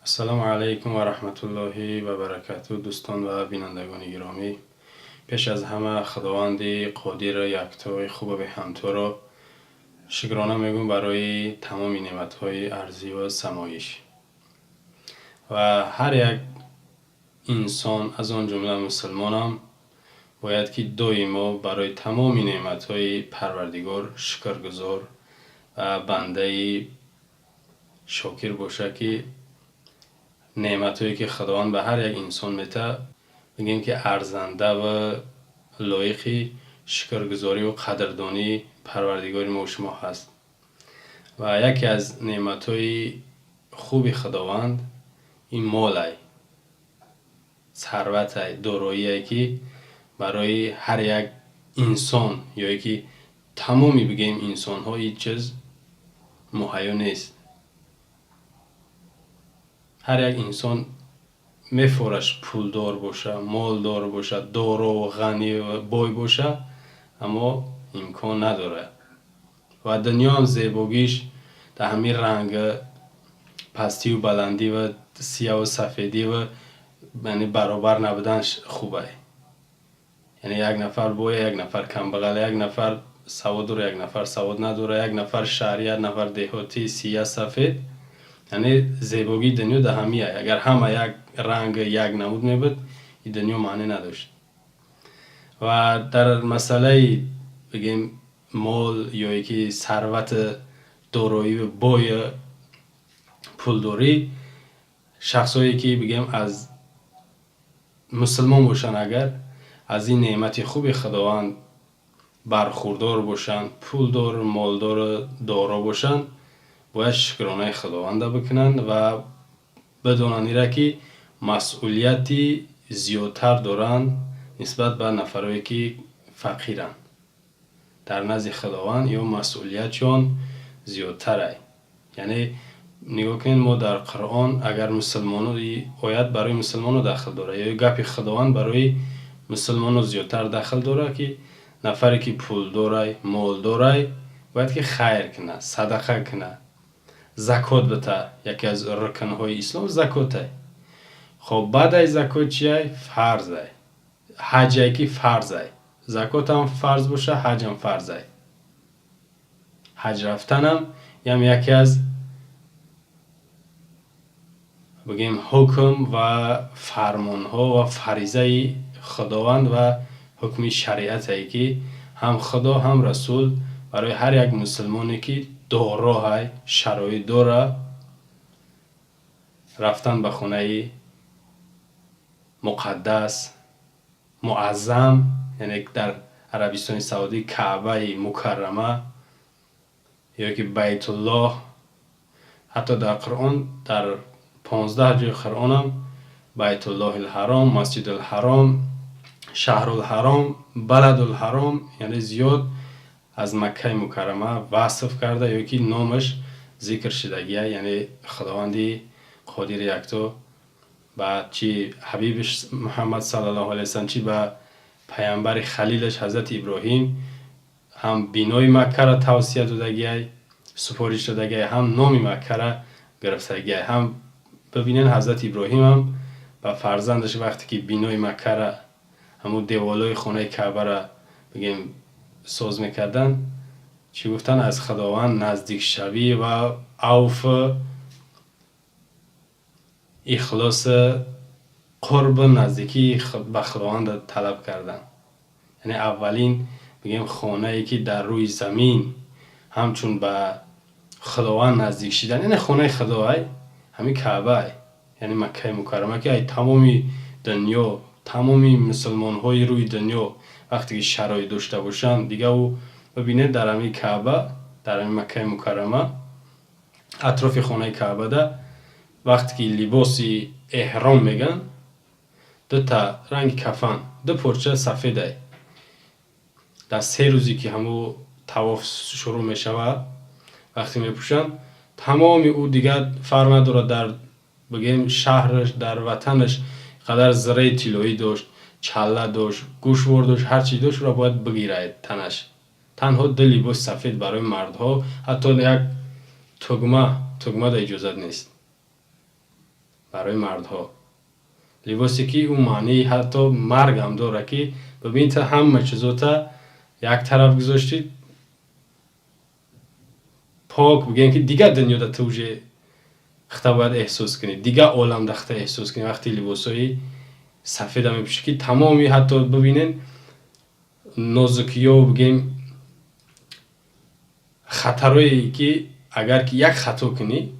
السلام علیکم و رحمت الله و برکاته. دوستان و بینندگان گرامی، پیش از همه خداوند قادر یکتای خوب به همتو را شکرانه میگم برای تمام نعمت‌های ارضی و سمایش. و هر یک انسان از آن جمله مسلمانم باید که دائما برای تمام نعمت‌های پروردگار شکرگزار و بنده شاکر باشه که نعمت‌هایی که خداوند به هر یک انسان میده بگیم که ارزنده و لایق شکرگزاری و قدردانی پروردگار ما و شما هست. و یکی از نعمت‌های خوب خداوند این مال، ثروت، دارایی که برای هر یک انسان یا که تمامی بگیم انسان ها هیچ چیز مهیا نیست. هر یک انسان میفورش پولدار باشه، مالدار باشه، دارا و غنی و بای باشه، اما امکان نداره. و دنیا هم زیباگیش در همین رنگ پستی و بلندی و سیاه و سفیدی و یعنی برابر نبودنش خوبه. یعنی یک نفر بای، یک نفر کمبغل، یک نفر سواد داره، یک نفر سواد نداره، یک نفر شهری، یک نفر دهاتی، سیاه سفید. یعنی زیباگی دنیا در همیه. اگر همه یک رنگ یک نمود میبود این دنیا معنی نداشت. و در مسئله بگیم مال یا یکی ثروت، دارایی و بای، پولداری، شخصایی که بگیم از مسلمان باشن اگر از این نعمت خوب خداوند برخوردار باشن، پولدار، مالدار، دارا باشن، باید شکرانه خداوند بکنن و بدانند را که مسئولیتی زیادتر دارن نسبت به نفرایی که فقیرن. در نزد خداوند یا مسئولیتشان زیادتره. یعنی نگاه کنید، ما در قرآن اگر مسلمانو آیت برای مسلمانو داخل داره یا گپ خداوند برای مسلمانو زیادتر داخل داره که نفری که پول داره، مال داره، باید که خیر کنه، صدقه کنه، زکات بده. یکی از رکنهای اسلام زکاته. خب بعد از زکات چیه؟ فرضه. حج که فرضه. زکات هم فرض باشه، حج هم فرضه. حج رفتن هم یکی از بگیم حکم و فرمان ها و فریضه خداوند و حکم شریعت هایی که هم خدا هم رسول برای هر یک مسلمانی که دارا های شرایط داره رفتن به خانه مقدس معظم، یعنی در عربستان سعودی کعبه مکرمه یا که بیت الله. حتی در قرآن در 15 جای قرآن هم بیت الله الحرام، مسجد الحرام، شهر الحرام، بلد الحرام، یعنی زیاد از مکه مکرمه وصف کرده یا که نامش ذکر شدگیه. یعنی خداوندی قادر یکتا با چی حبیبش محمد صلی الله علیه وسلم چی با پیامبر خلیلش حضرت ابراهیم هم بینای مکه را توصیه دادگیه، سفارش دادگیه، هم نام مکه را گرفتگیه. هم ببینین حضرت ابراهیم هم با فرزندش وقتی که بینای مکه را همون دیوالای خانه کعبه را بگیم ساز میکردن چی گفتن؟ از خداوند نزدیک شوی و اوف اخلاص قرب نزدیکی به خداوند طلب کردن. یعنی اولین بگیم خانه ای که در روی زمین همچون به خداوند نزدیک شدن، یعنی خانه خداوند همین کعبه، یعنی مکه مکرمه که تمامی دنیا، تمامی مسلمان های روی دنیا وقتی که شرایط داشته باشن دیگه او ببینید در همین کعبه، در همین مکه مکرمه اطراف خانه کعبه ده وقتی که لباسی احرام میگن دو تا رنگ کفن، دو پرچه سفیده در 3 روزی که همو طواف شروع میشود وقتی میپوشن تمامی او دیگه فرق نداره در بگیم شهرش، در وطنش قدر زره طلایی داشت، چله داشت، گوشوار داشت، هر چی داشت را باید بگیره تنش. تنها 2 لباس سفید برای مردها، حتی یک تگمه در اجازت نیست. برای مردها. لباسی که اون معنی حتی مرگ هم داره که ببین تا همه چیزوتا یک طرف گذاشتید پاک بگین که دیگه دنیا دا توجه خطا باید احساس کنید، دیگه عالم دخته احساس کنید. وقتی لباسای سفید هم میپوشی که تمامی حتی ببینین نازکی ها بگیم خطرهایی که اگر که یک خطا کنی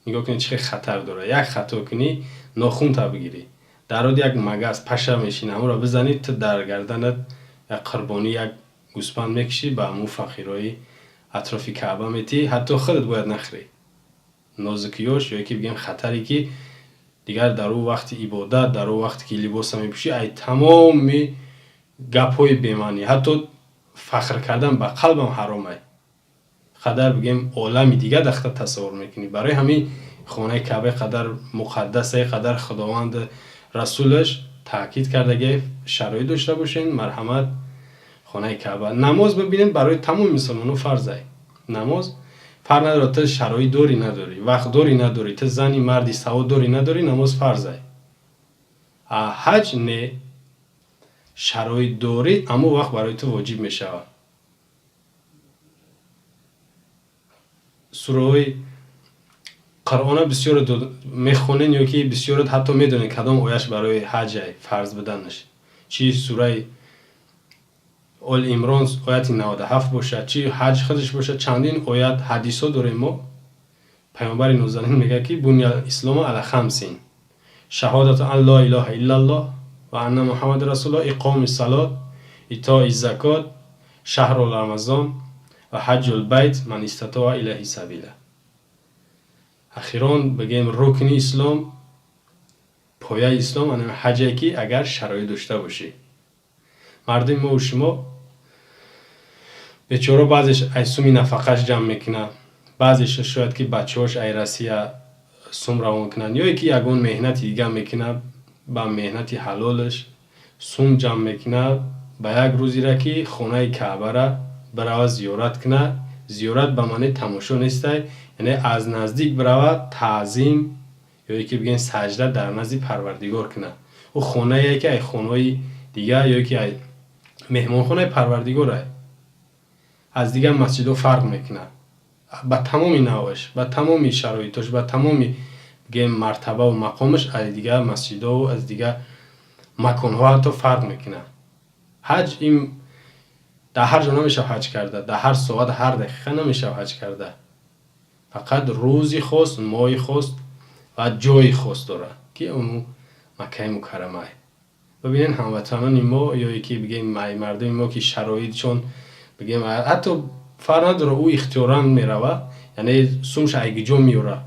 نگاه کنی چه خطر داره، یک خطا کنی ناخون تا بگیری در حد یک مگس پشه میشینه همون را بزنید تا در گردنت یک قربانی یک گوسپند میکشی با همون فقیرای اطرافی کعبه میتی، حتی خودت باید نخری نازکیاش یا که بگیم خطری که دیگر در اون وقت عبادت، در اون وقت که لباس میپوشی ای تمام گپ‌های بی‌معنی، حتی فخر کردن به قلبم حرامه. قدر بگیم عالمی دیگه دخته تصور میکنی. برای همین خانه کعبه قدر مقدسه، قدر خداوند رسولش تاکید کرده که شرایط داشته باشین مرحمت خانه کعبه. نماز ببینید برای تمام مسلمانان فرضه. نماز فرق نداره تو شرایط داری نداری، وقت داری نداری، تو زنی مردی سواد داری نداری، نماز فرضه. حج نه شرایط داری اما وقت برای تو واجب میشه. سوره های قرآن بسیار میخونین یا که بسیار حتی میدونین کدام آیش برای حج فرض بدنش، چی سوره آل عمران آیت 97 باشه، چی حج خودش باشه، چندین آیت حدیثا داریم. ما پیامبر نازنین میگه که بنی الاسلام علی خمسین: شهادت ان لا اله الا الله و ان محمد رسول الله، اقام الصلاة، ایتاء الزکات، شهر رمضان و حج البیت من استطاع الیه سبیلا. اخیراً بگیم رکن اسلام، پایه اسلام ان حجی که اگر شرایط داشته باشی. مردم ما و شما بیچاره بعضیش ایسومی نفقش جمع میکنه، بعضیش شاید که بچه‌هاش ایرسیه سوم روان کنن یا یکی یگان مهنت دیگه میکنه با مهنت حلالش سوم جمع میکنه با یک روزی را که خانه کعبه را برای زیارت کنه. زیارت به معنی تماشا نیسته، یعنی از نزدیک برای تعظیم یا یکی بگین سجده در نزد پروردگار کنه. او خانه یکی ای خانه دیگه یا یکی ای مهمان خانه پروردگاره، از دیگه مسجد فرق میکنه با تمامی نوعش، با تمامی شرایطش، با تمامی بگیم مرتبه و مقامش از دیگه مسجد و از دیگه مکان ها حتی فرق میکنه. حج این در هر جا نمیشه حج کرده، در هر ساعت هر دقیقه نمیشه حج کرده، فقط روزی خاص، ماهی خاص و جای خاص داره که اون مکه مکرمه. ببینین هموطنان ما یا یکی بگیم مردم ما که شرایط چون بگیم حتی فرق نداره او اختیاران میروه، یعنی سومش ایگجا میوره،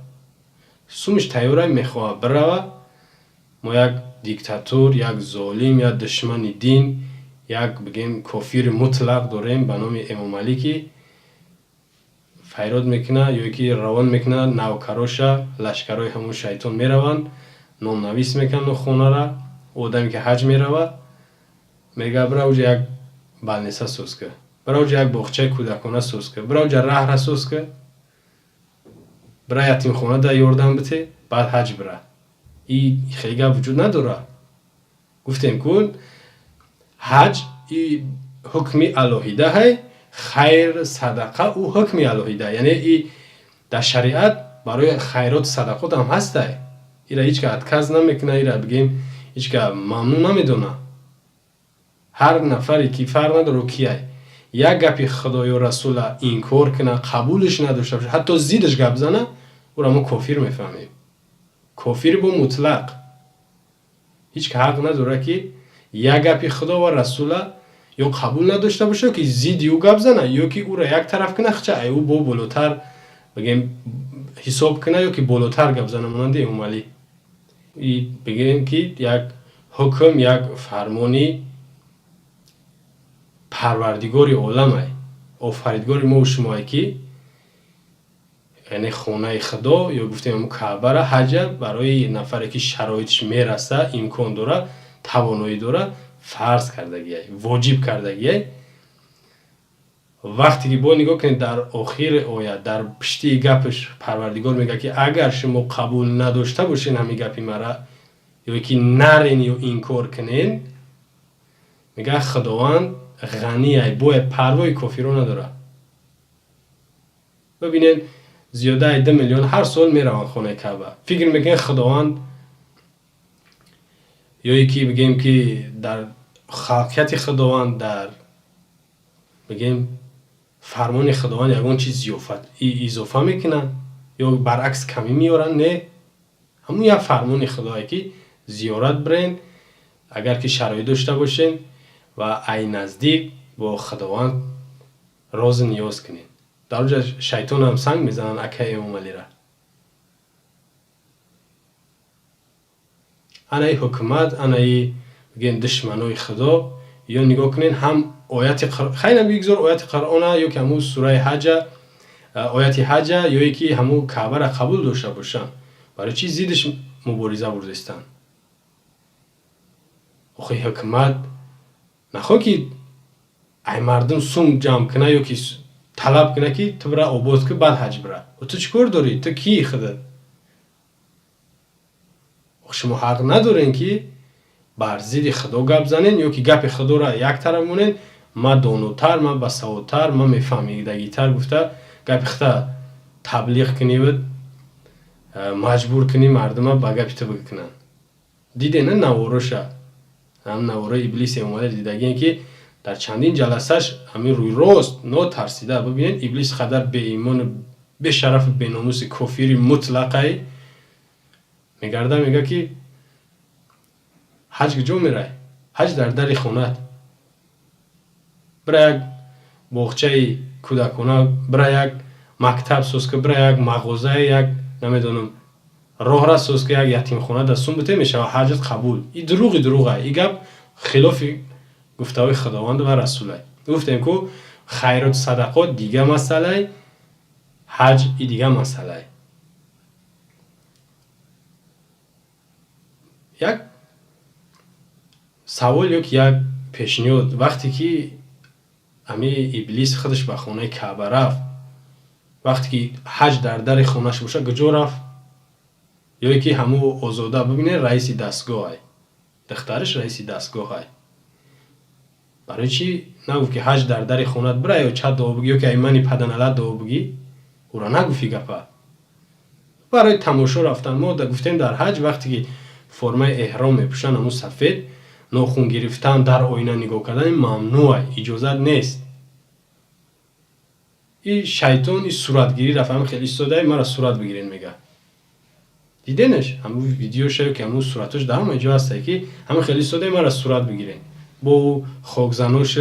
سومش تیاره میخواه بروه، ما یک دیکتاتور، یک ظالم، یک دشمن دین، یک بگیم کافر مطلق داریم به نام امام علی که فیراد میکنه یا یکی روان میکنه نوکراش لشکرهای همون شیطان میرون نام نویس میکنن خونه را. آدمی که حج میروه میگه برای اوجه یک بلنسه سوز که، برای اوجه یک باغچه کودکانه سوز که، برای اوجه ره را سوز که، برای یتیم خانه در یاردن بته بعد حج بره. این خیلی وجود نداره. گفتیم کن حج ای حکمی الهیده های، خیر صدقه او حکمی الهیده، یعنی ای در شریعت برای خیرات صدقات هم هسته. ایره هیچ که اتکاز نمیکنه، ایره بگیم هیچ که ممنون نمیدونه. هر نفری که فرق نداره کیه یک گپی خدای و رسول انکار کنه قبولش نداشته باشه حتی زیدش گپ زنه او را ما کافر میفهمیم. کافر با مطلق هیچ که حق نداره که یک گپی خدا و رسول یا قبول نداشته باشه که زیدی او گپ زنه یا که او را یک طرف کنه خچه ای او با بالاتر بگیم حساب کنه یا که بالاتر گپ زنه مانند امام علی. بگیم که یک حکم، یک فرمانی پروردگار عالمه، آفریدگار ما و شما که یعنی خانه خدا یا گفتیم کعبه را حج برای نفری که شرایطش میرسه، امکان داره، توانایی داره فرض کردگیه، واجب کردگیه. وقتی که با نگاه کنید در آخر آیه در پشتی گپش پروردگار میگه که اگر شما قبول نداشته باشین همین گپی مرا یا که نرین یا اینکار کنین، میگه خداوند غنیه، بوی پروای کافرون نداره. ببینید زیاده 2 میلیون هر سال میروند خانه کعبه، فکر میکنه خداوند یا یکی بگیم که در خلقیت خداوند در بگیم فرمان خداوند یگان چیز اضافه میکنن یا برعکس کمی میارن؟ نه، همون یک فرمان خدایی که زیارت برین اگر که شرایط داشته باشین و ای نزدیک با خداوند راز نیاز کنین. در اونجا شیطان هم سنگ میزنن اکه امام علی را. انای حکومت، انای بگین دشمنای خدا، یا نگاه کنین هم آیت خیلی بگذار آیت قرآن یا که همون سوره حج، آیت حج یا یکی همون کعبه را قبول داشته باشن، برای چی زیدش مبارزه بردستن؟ آخه حکومت نخواه که ای مردم سوم جمع کنه یا که طلب کنه که تو برای آباد که بعد حج بره. و تو چکار داری؟ تو کی خودت؟ شما حق ندارین که بر ضد خدا گپ زنین یا که گپ خدا را یک طرف مونین. ما دانوتر، ما بسوادتر، ما میفهمیدگیتر گفته گپ خدا تبلیغ کنی و مجبور کنی مردم با گپ تو بکنن. دیده نه نواروشه، هم نواره ابلیس اومده دیدگی که در چندین جلسهش همین روی راست نترسیده. ببینید ابلیس خدر به ایمان به شرف به ناموس کافری مطلقه میگرده، میگه که حج کجا میره؟ حج در خونت، برای یک باغچه کودکانه، برای یک مکتب سوز که، برای یک مغازه، یک نمیدونم راه را سوز که، یک یتیم خانه دستون بته میشه و حجت قبول. این دروغه. این گپ خلاف گفته‌های خداوند و رسوله. گفتیم که خیرات صدقات دیگه مسئله، حج ای دیگه مسئله. یک سوال یک پیشنهاد، وقتی که امی ابلیس خودش به خانه کعبه رفت، وقتی که حج در خونهش باشه کجا رفت؟ یا یکی همو آزاده ببینه رئیس دستگاه های دخترش رئیس دستگاه های، برای چی نگفت که حج در خونت بره یا چه دعا بگی یا که ایمانی پدناله دعا بگی؟ او را نگفتی گپه، برای تماشا رفتن. ما گفتیم در حج وقتی که فرمه احرام میپوشن همون سفید، ناخون گرفتن، در آینه نگاه کردن ممنوعه، اجازه نیست. این شیطان این صورتگیری رفت، هم خیلی ساده مرا صورت بگیرین میگه. دیدنش همون ویدیوشه که همون صورتش در همه جا هسته که همه خیلی ساده مرا صورت بگیرین. با خاکزنوش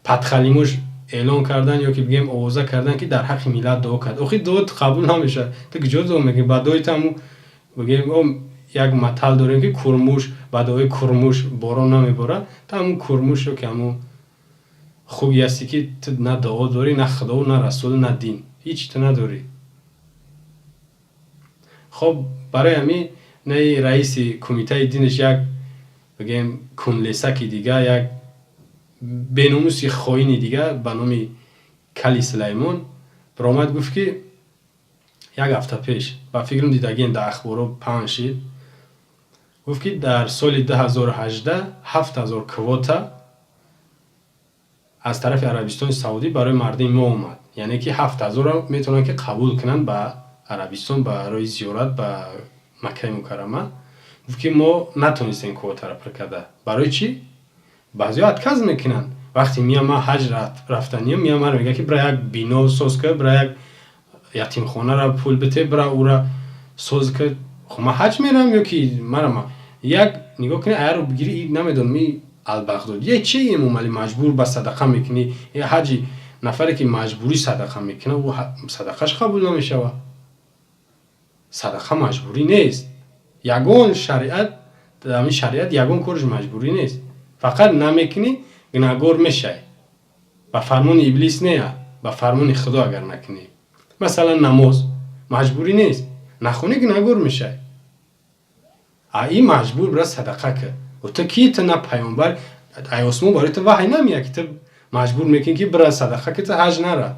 پدخلیموش اعلان کردن یا که بگیم آوازه کردن که در حق ملت دعا کرد. آخه دعا قبول نمیشه. تو کجا دعا میگی؟ بعد دعایت هم بگیم یک متل داریم که کرموش بعد کرموش باران نمیباره. تا همون کرموش رو که همون خوبی هستی که تو نه دعا داری، نه خدا و نه رسول نه دین، هیچ تو نداری. خب برای همین نه رئیس کمیته دینش یک بگیم کنلیسک دیگه، یک بیناموسی خاینی دیگه به نام کلی سلیمان برآمد گفت که یک هفته پیش با فکرم دیدگین در اخبارو پخش شد، گفت که در سال 2018 7000 کواتا از طرف عربستان سعودی برای مردم ما اومد. یعنی که 7000 را میتونن که قبول کنن به عربستان برای زیارت به مکه مکرمه. گفت که ما نتونستیم کواتا را پر کرده. برای چی؟ بعضی اتکاز میکنن وقتی میام حج رفتنیم میام میگه که برای یک بینا ساز که، برای یک یتیم خانه را پول بده، برای او را ساز که. خب من حج میرم یا که مرا یک نگاه کنی اگر رو بگیری نمیدونم می البغدادی چی امام مجبور به صدقه میکنی، یا حجی نفری که مجبوری صدقه میکنه و صدقهش قبول نمیشه. صدقه مجبوری نیست. یگان شریعت در این شریعت یگان کارش مجبوری نیست، فقط نمیکنی گناهگار میشه. با فرمان ابلیس نه، با فرمان خدا اگر نکنی. مثلا نماز مجبوری نیست، نخونی گناهگار میشه. این مجبور برای صدقه که و تو کی؟ تو نه پیامبر ای اسمو برای تو وحی نمیاد که تو مجبور میکنی که برای صدقه که تا حج نره.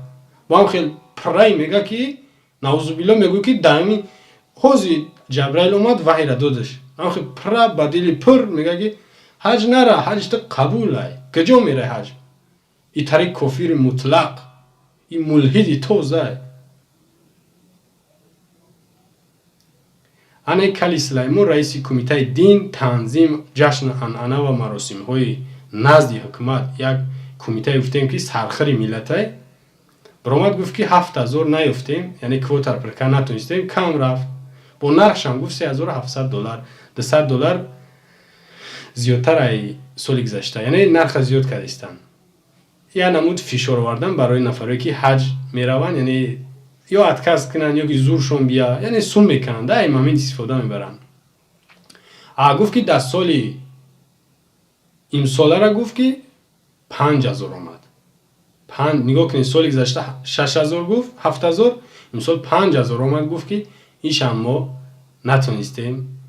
با هم خیلی پرای میگه که نعوذ بالله میگه که دائمی خوزی جبرائیل اومد وحی را دادش. هم خیلی پرا با دل پر میگه که حج نره، حج تو قبول ای. کجا میره حج؟ این طریق کفر مطلق، این ملحدی توزه. انا کلی سلیمان رئیس کمیته دین تنظیم جشن عنعنه و مراسم های نزد حکومت یک کمیته افتیم که سرخری ملت برآمد گفت که 7000 نیفتیم، یعنی کوتا پرکا نتونستیم، کم رفت. با نرخش هم گفت $3700 $200 زیادتر ای سال گذشته، یعنی نرخ زیاد کردستن. یا نمود فشار آوردن برای نفرایی که حج میروند، یعنی یا اتکاز کنن یا که زورشون بیا، یعنی سون میکنن، دائما همین استفاده میبرن. گفت که در سال امسال را گفت که 5000 آمد. نگاه کنید سال گذشته 6000 گفت، 7000، امسال 5000 آمد. گفت که ایش هم ما نتونستیم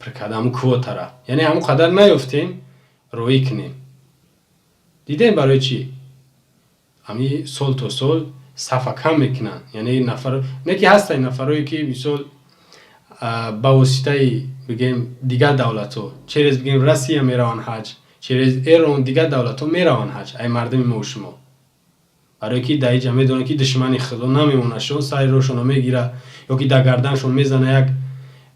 پرکدامو کوتا را، یعنی همون قدر نیفتیم روی کنیم. دیدیم برای چی؟ همی سال تا سال صفحه کم میکنن، یعنی نفر نه که هستن نفرایی که مثال با واسطه بگیم دیگر دولت‌ها چرز بگیم روسیه میروان حج، چرز ایران دیگر دولت‌ها میروان حج، ای مردم ما و شما، برای که دای جمعه دونه که دشمنی خدا نمیمونه شون سعی روشون میگیره، یا که در گردنشون میزنه یک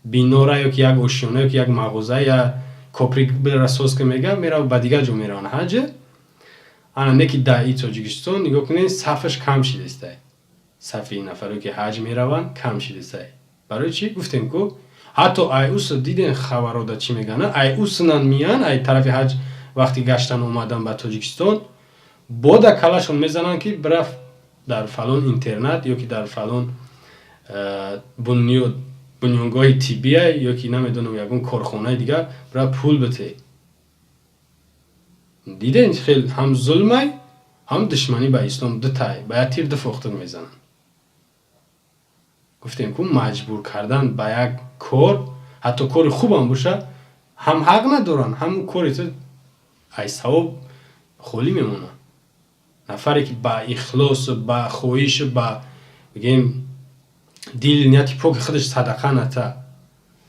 بینوره یا که یک اوشیونه یا که یک مغازه یا کپریک برسوس که میگه میره و دیگه جو میروان حج. انا نکی دایی تاجیکستان نگاه کنین صفش کم شده است. صفی نفرایی که حج میروند کم شده است. برای چی؟ گفتیم که حتی ایوس دیدن خبرات چی میگن؟ ایوسنن میان ای طرف حج وقتی گشتن اومدن به تاجیکستان بعد کلاشون میزنن که برف در فلان اینترنت یا که در فلان بنیانگاه طبیه یا که نمیدونم یکون کارخانه دیگه برای پول بده. دیدین خیلی هم ظلمه هم دشمنی با اسلام دتای باید تیر دفاختر میزنن. گفتیم که مجبور کردن با یک کار، حتی کار خوب هم باشه، هم حق ندارن، هم کاری تو ای ثواب خالی میمونه. نفری که با اخلاص و با خواهش و با بگیم دیل نیتی پاک خودش صدقه نته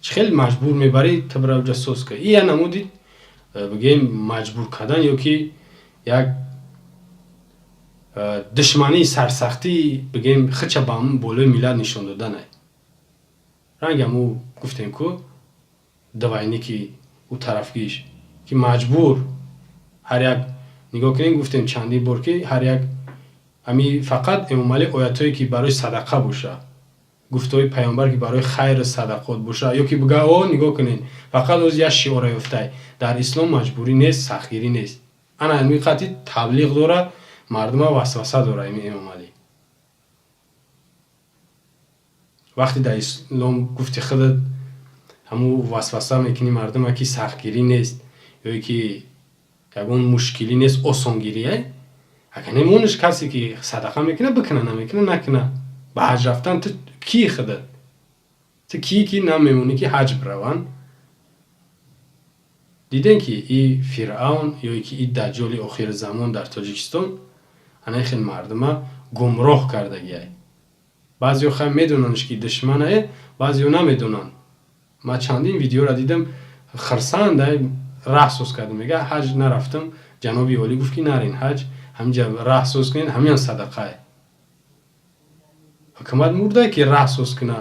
چه خیلی مجبور میبری تبرو جاسوس که این نمودید بگیم مجبور کردن یا که یک دشمنی سرسختی بگیم خچه با همون بالای میلاد نشان دادن ای. رنگ همو گفتیم که دوائنی که او طرفگیش که مجبور هر یک نگاه کنیم گفتیم چندی بار که هر یک همی فقط امامالی آیتایی که برای صدقه باشه، گفتهای پیامبر که برای خیر صدقات باشه، یا که بگه نگاه کنین فقط از یک شعار یافته در اسلام مجبوری نیست، سختگیری نیست. انا علمی قطعی تبلیغ داره، مردم وسوسه داره. امامالی وقتی در اسلام گفتی خودت همو وسوسه میکنی مردم که سختگیری نیست یا که یکون مشکلی نیست، آسانگیریه. اگه نمونش کسی که صدقه میکنه بکنه، نمیکنه نکنه. به حج رفتن تو کی خودت؟ تو کی که نمیمونی که حج بروان؟ دیدن که این فرعون یا که این دجال آخر زمان در تاجیکستان انای خیلی مردم گمراه کرده گیه. بعضی خیلی میدوننش که دشمنه، بعضی نمیدونن. من چندین ویدیو را دیدم خرسنده رحسوس کردم، میگه حج نرفتم، جنابی عالی گفت که نرین حج، همینجا رحسوس کنین، همین صدقه. حکومت مرده که رحسوس کنه،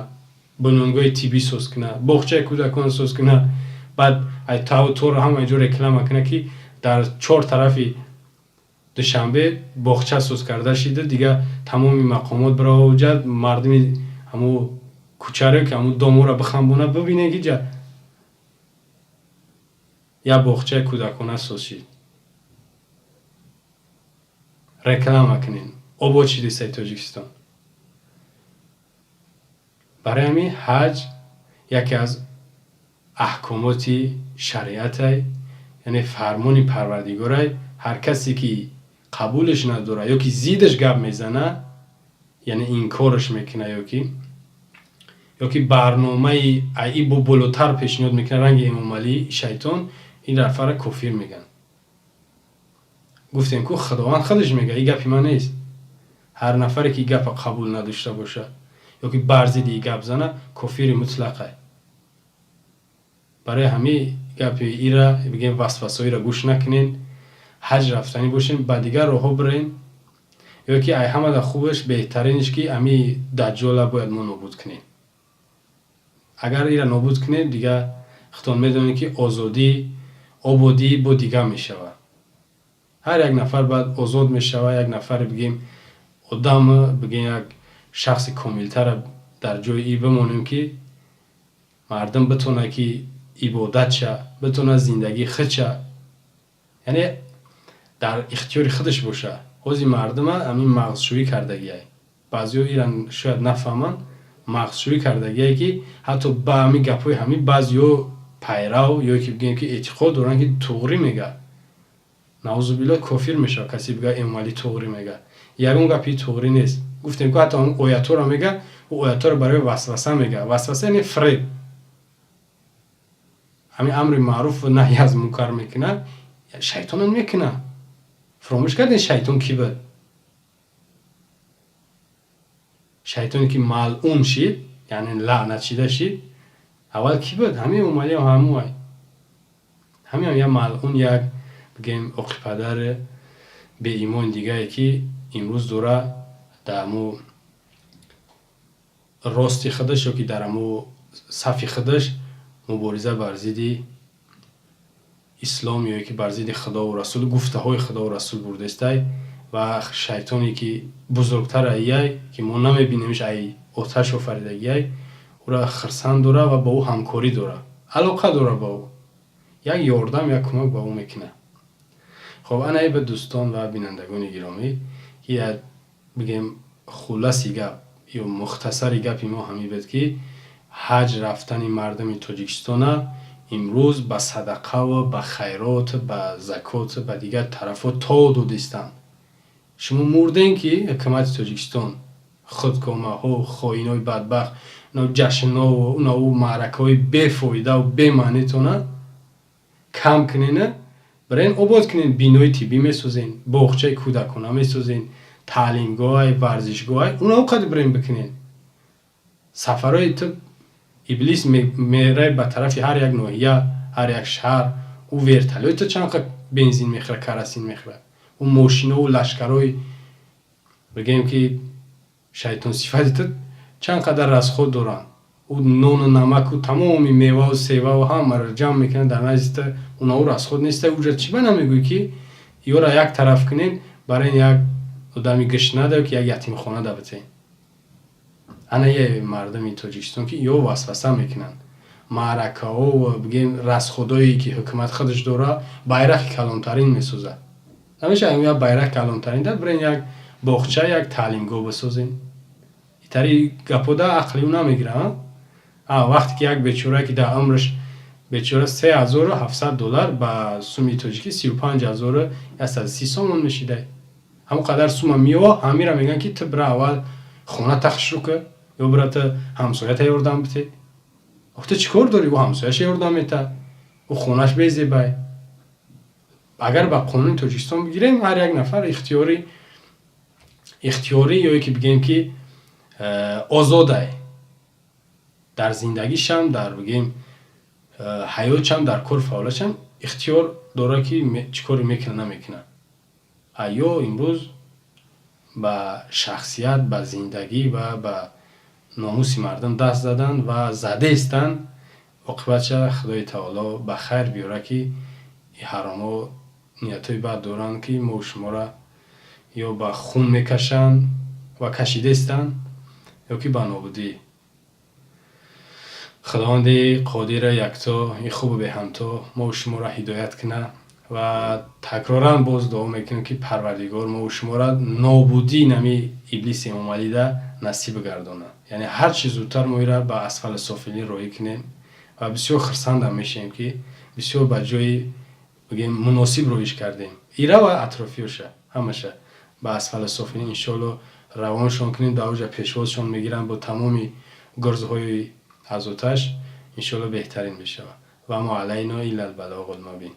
بنیانگاه تیبی سوس کنه، بخچه کودکان سوس کنه، بعد ای تاو تور هم اینجور رکلام کنه که در 4 طرفی دوشنبه بخچه سوس کرده شده دیگه، تمامی مقامات برای وجد مردمی همو کوچره که همو دامو را بخنبونه ببینه که جا یا بخچه کودکانه سوس شید. رکلام کنین آباد شده سی تاجیکستان. برای همین حج یکی از احکاماتی شریعت، یعنی فرمانی پروردگاره. هر کسی که قبولش نداره یا که زیدش گپ میزنه، یعنی این کارش میکنه یا که برنامه ای با بلوتر پیشنهاد میکنه، رنگ امامالی شیطان، این رفع را کفر میگن. گفتیم که خداوند خودش میگه، این گپی من نیست. هر نفری که گپ قبول نداشته باشه یا که برزیدی گپ زنه کافر مطلقه. برای همین گپ ایرا بگیم وسوسه‌ای را گوش نکنین، حج رفتنی باشین، با دیگر راهو برین، یا که ای همه خوبش بهترینش که امی دجال باید ما نابود کنیم. اگر ایرا نابود کنیم دیگه خودتون میدونید که آزادی با دیگه میشوه. هر یک نفر بعد آزاد میشوه، یک نفر بگیم آدم، بگیم یک شخص کاملتر در جای ای بمونیم که مردم بتونه که عبادت شه، بتونه زندگی خود شه، یعنی در اختیار خودش باشه. اوزی مردم همین مغزشویی کردگیه. بعضی ایران شاید نفهمن مغزشویی کردگیه که حتی با همین گپای همین بعضی پیرو یا که بگیم که اعتقاد دارن که توغری میگه، نعوذ بالله کافر میشه کسی بگه اموالی توغری میگه. یگون گپی توغری نیست. گفتیم که حتی اون آیاتو رو میگه، او آیاتو رو برای وسوسه میگه. وسوسه یعنی فریب. همین امر معروف و نهی از منکر میکنه، شیطان میکنه. فراموش کردین شیطان کی بود؟ شیطانی که ملعون شید، یعنی لعنت شده شید، اول کی بود؟ همین اومالی هم هموی. همین هم یه ملعون، یک بگیم اقی پدر به ایمان دیگه که امروز دوره در امو راستی خودش یا که در امو صفی خودش مبارزه بر ضد اسلام یا که بر ضد خدا و رسول، گفته های خدا و رسول برده است و شیطانی که بزرگتر ایه که ما نمیبینیمش، ای آتش آفریدگی او را خرسند داره و با او همکاری داره، علاقه داره با او، یک یاردم یک کمک با او میکنه. خب انا به دوستان و بینندگان گرامی که بگیم خلاصی گپ یا مختصری گپی ما همین بود که حج رفتن مردم تاجیکستان امروز به صدقه و به خیرات، به زکات، به دیگر طرفات تا دودستان. شما مردین که حکومت تاجیکستان خودکامه ها، خائنای بدبخت، نو جشن ها و نو معرکه های بی‌فایده و بی‌معنیتونه کم کنین، برین آباد کنین، بینای طبی میسازین، باغچه کودکانه میسازین، تعلیمگاه، ورزشگاه، اونا قد برین بکنین. سفرهای تو ابلیس میره به طرف هر یک ناحیه، هر یک شهر، او ورتلای تو چند قد بنزین میخوره، کراسین میخوره، او ماشینا و لشکرهای بگیم که شیطان صفت تو چند قدر رزخود دارن، او نون و نمک و تمامی میوه و سیوه و همه را جمع میکنن در نزد اونا، او رزخود نیسته. اوجا چی نمیگوی که یا را یک طرف کنین برای یک آدمی گشنه ده که یک یتیم خانه ده بتین. انا یه مردمی تاجیکستان که یا وسوسه میکنن، معرکه ها و بگیم رزخودایی که حکومت خودش داره بیرق کلانترین میسوزه. نمیشه همین بیرق کلانترین ده برین یک باغچه، یک تعلیمگاه بسازین. ایتری گپو ده عقلی اون نمیگیره. وقتی که یک بیچاره که در عمرش بیچاره $3,700 با سومی تاجیکی 35,130 سومون میشیده. همون قدر سوم میوه همین را میگن که تو برای اول خونه تخش رو که یا برای تو همسایت یاردم بده. تو چیکار داری؟ او همسایش یاردم میده، او خونش بیزیبه. اگر با قانون تاجیکستان بگیریم هر یک نفر اختیاری یا که بگیم که آزاده در زندگیش هم، در بگیم حیاتش هم، در کار فعالش هم اختیار داره که چیکاری میکنه نمیکنه. ایا امروز با شخصیت، با زندگی و با ناموس مردم دست زدن و زده استن، عاقبتش خدای تعالی به خیر بیاره که این حراما نیتای بد دارن که ما و شما را یا به خون میکشن و کشیده استن یا که به نابودی. خداوند قادر یکتا این خوب به همتا ما و شما را هدایت کنه و تکرارا باز دعا میکنم که پروردگار ما و شما را نابودی نمی ابلیس امام علی ده نصیب گردانه. یعنی هر چی زودتر ما را به اسفل سافلین راهی کنیم و بسیار خرسند هم میشیم که بسیار به جای بگیم مناسب رویش کردیم. ایرا و اطرافیوشه همشه به اسفل سافلین انشالله روانشون کنیم، در اوج پیشوازشون میگیرن با تمامی گرزهای از آتش، انشالله بهترین بشه و ما علینا الا البلاغ المبین.